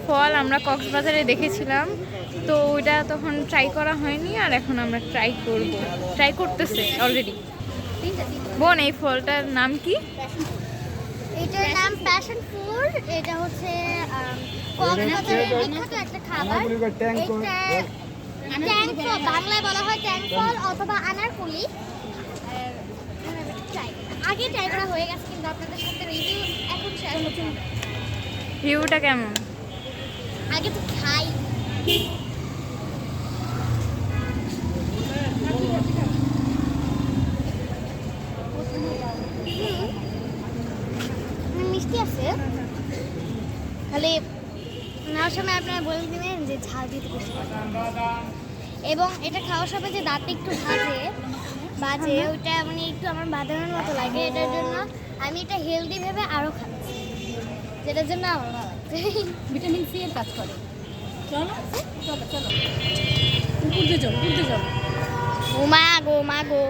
ফল আমরা কক্সবাজারে দেখেছিলাম, তো ওইটা তখন ট্রাই করা হয়নি, আর এখন আমরা ট্রাই করতেছে অলরেডি। বোন, এই ফলটার নাম কি? এটার নাম প্যাশন ফ্রুট। এটা হচ্ছে কক্সবাজারের বিখ্যাত একটা খাবার। এটা ট্যাং ফল, বাংলায় বলা হয় ট্যাং ফল অথবা আনারকলি। আগে ট্রাই করা হয়ে গেছে, কিন্তু আপনাদের সাথে রিভিউ এখন শেয়ার করছি। ভিউটা কেমন? আগে তো খাই। মিষ্টি আছে, খালি নেওয়ার সময় আপনারা বলে দিবেন যে ঝাল দিতে বেশি এবং এটা খাওয়ার সময় যে দাঁতে একটু বাজে ওইটা মানে একটু আমার বাঁধানোর মতো লাগে। এটার জন্য আমি এটা হেলদি ভেবে আরও খাচ্ছি, যেটার জন্য আমার ভালো লাগছে। ভিটামিন সি এর কাজ করে। চলো চলো চলো, উপর দিয়ে চলো, উপর দিয়ে চলো। ও মা গো